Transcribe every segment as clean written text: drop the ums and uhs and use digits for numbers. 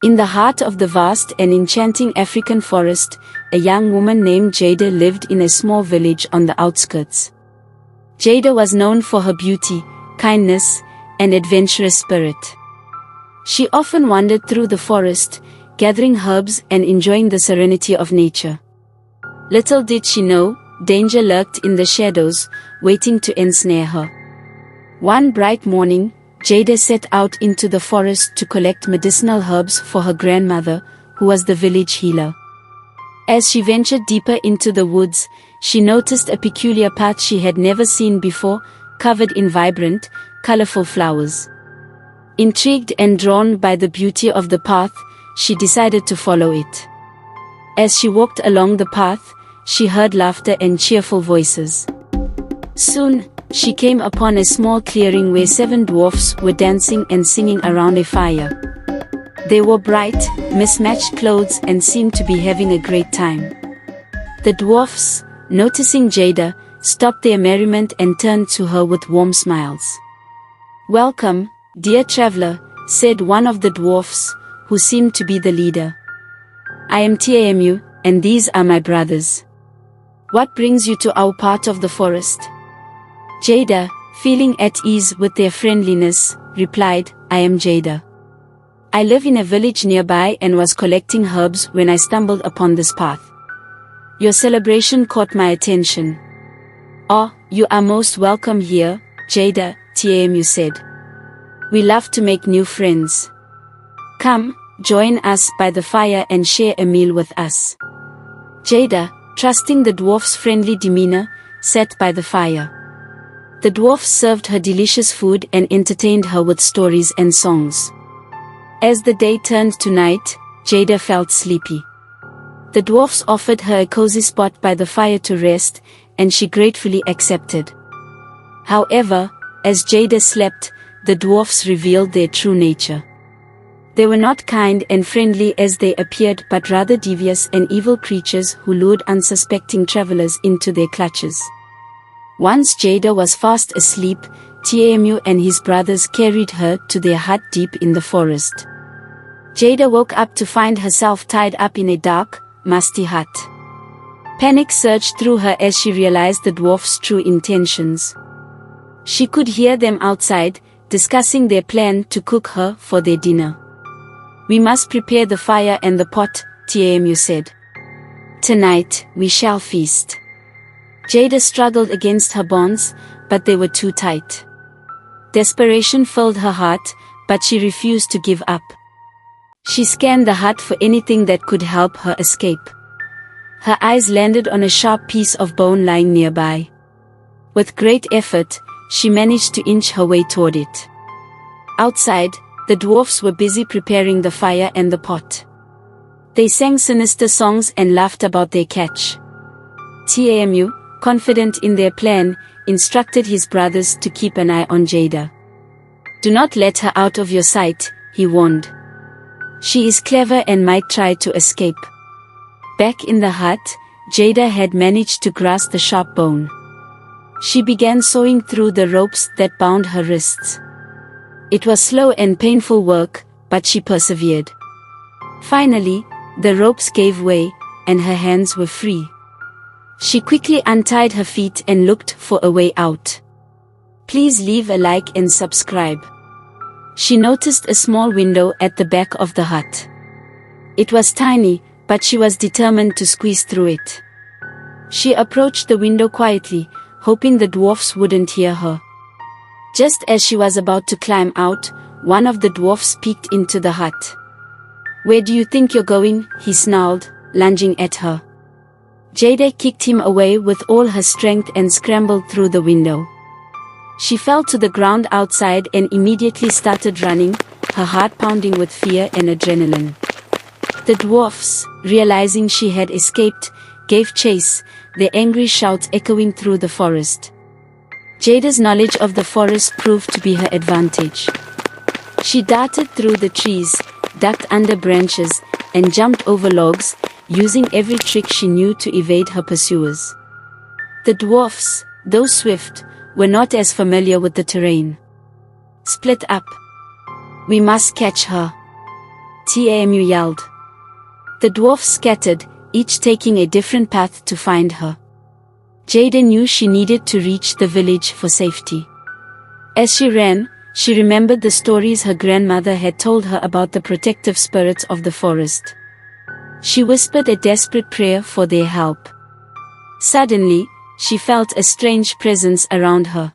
In the heart of the vast and enchanting African forest, a young woman named Jada lived in a small village on the outskirts. Jada was known for her beauty, kindness, and adventurous spirit. She often wandered through the forest, gathering herbs and enjoying the serenity of nature. Little did she know, danger lurked in the shadows, waiting to ensnare her. One bright morning, Jada set out into the forest to collect medicinal herbs for her grandmother, who was the village healer. As she ventured deeper into the woods, she noticed a peculiar path she had never seen before, covered in vibrant, colorful flowers. Intrigued and drawn by the beauty of the path, she decided to follow it. As she walked along the path, she heard laughter and cheerful voices. Soon, she came upon a small clearing where 7 dwarfs were dancing and singing around a fire. They wore bright, mismatched clothes and seemed to be having a great time. The dwarfs, noticing Jada, stopped their merriment and turned to her with warm smiles. "Welcome, dear traveler," said one of the dwarfs, who seemed to be the leader. "I am Tamu, and these are my brothers. What brings you to our part of the forest?" Jada, feeling at ease with their friendliness, replied, "I am Jada. I live in a village nearby and was collecting herbs when I stumbled upon this path. Your celebration caught my attention." "Oh, you are most welcome here, Jada," Tamu said. "We love to make new friends. Come, join us by the fire and share a meal with us." Jada, trusting the dwarf's friendly demeanor, sat by the fire. The dwarfs served her delicious food and entertained her with stories and songs. As the day turned to night, Jada felt sleepy. The dwarfs offered her a cozy spot by the fire to rest, and she gratefully accepted. However, as Jada slept, the dwarfs revealed their true nature. They were not kind and friendly as they appeared, but rather devious and evil creatures who lured unsuspecting travelers into their clutches. Once Jada was fast asleep, Tamu and his brothers carried her to their hut deep in the forest. Jada woke up to find herself tied up in a dark, musty hut. Panic surged through her as she realized the dwarfs' true intentions. She could hear them outside, discussing their plan to cook her for their dinner. "We must prepare the fire and the pot," Tamu said. "Tonight, we shall feast." Jada struggled against her bonds, but they were too tight. Desperation filled her heart, but she refused to give up. She scanned the hut for anything that could help her escape. Her eyes landed on a sharp piece of bone lying nearby. With great effort, she managed to inch her way toward it. Outside, the dwarfs were busy preparing the fire and the pot. They sang sinister songs and laughed about their catch. Tamu, confident in their plan, instructed his brothers to keep an eye on Jada. "Do not let her out of your sight," he warned. "She is clever and might try to escape." Back in the hut, Jada had managed to grasp the sharp bone. She began sawing through the ropes that bound her wrists. It was slow and painful work, but she persevered. Finally, the ropes gave way, and her hands were free. She quickly untied her feet and looked for a way out. Please leave a like and subscribe. She noticed a small window at the back of the hut. It was tiny, but she was determined to squeeze through it. She approached the window quietly, hoping the dwarfs wouldn't hear her. Just as she was about to climb out, one of the dwarfs peeked into the hut. "Where do you think you're going?" he snarled, lunging at her. Jada kicked him away with all her strength and scrambled through the window. She fell to the ground outside and immediately started running, her heart pounding with fear and adrenaline. The dwarfs, realizing she had escaped, gave chase, their angry shouts echoing through the forest. Jada's knowledge of the forest proved to be her advantage. She darted through the trees, ducked under branches, and jumped over logs, using every trick she knew to evade her pursuers. The dwarfs, though swift, were not as familiar with the terrain. "Split up. We must catch her," Tamu yelled. The dwarfs scattered, each taking a different path to find her. Jada knew she needed to reach the village for safety. As she ran, she remembered the stories her grandmother had told her about the protective spirits of the forest. She whispered a desperate prayer for their help. Suddenly, she felt a strange presence around her.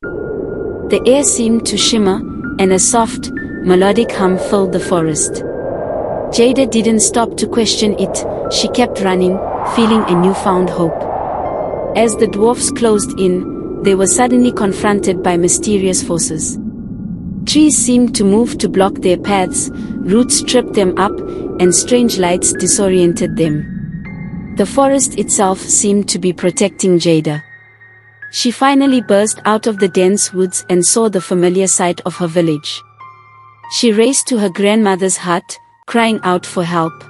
The air seemed to shimmer, and a soft, melodic hum filled the forest. Jada didn't stop to question it, she kept running, feeling a newfound hope. As the dwarfs closed in, they were suddenly confronted by mysterious forces. Trees seemed to move to block their paths, roots tripped them up, and strange lights disoriented them. The forest itself seemed to be protecting Jada. She finally burst out of the dense woods and saw the familiar sight of her village. She raced to her grandmother's hut, crying out for help.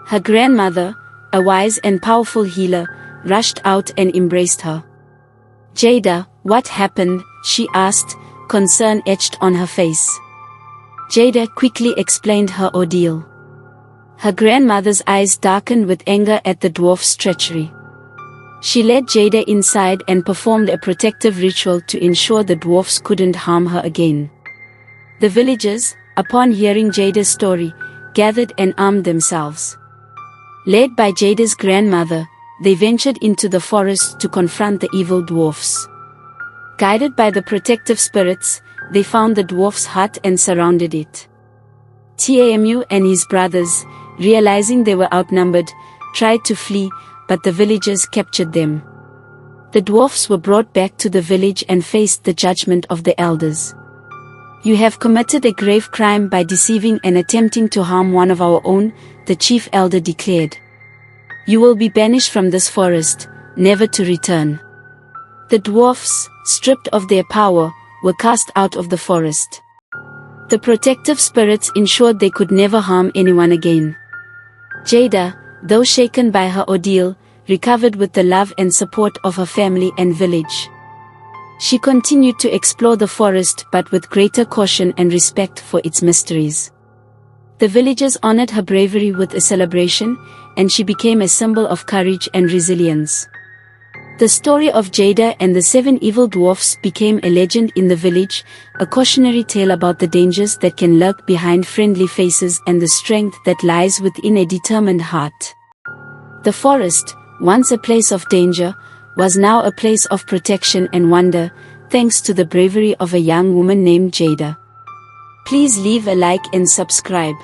Her grandmother, a wise and powerful healer, rushed out and embraced her. "Jada, what happened?" she asked, concern etched on her face. Jada quickly explained her ordeal. Her grandmother's eyes darkened with anger at the dwarf's treachery. She led Jada inside and performed a protective ritual to ensure the dwarfs couldn't harm her again. The villagers, upon hearing Jada's story, gathered and armed themselves. Led by Jada's grandmother, they ventured into the forest to confront the evil dwarfs. Guided by the protective spirits, they found the dwarf's hut and surrounded it. Tamu and his brothers, realizing they were outnumbered, tried to flee, but the villagers captured them. The dwarfs were brought back to the village and faced the judgment of the elders. "You have committed a grave crime by deceiving and attempting to harm one of our own," the chief elder declared. "You will be banished from this forest, never to return." The dwarfs, stripped of their power, were cast out of the forest. The protective spirits ensured they could never harm anyone again. Jada, though shaken by her ordeal, recovered with the love and support of her family and village. She continued to explore the forest but with greater caution and respect for its mysteries. The villagers honored her bravery with a celebration, and she became a symbol of courage and resilience. The story of Jada and the 7 evil dwarfs became a legend in the village, a cautionary tale about the dangers that can lurk behind friendly faces and the strength that lies within a determined heart. The forest, once a place of danger, was now a place of protection and wonder, thanks to the bravery of a young woman named Jada. Please leave a like and subscribe.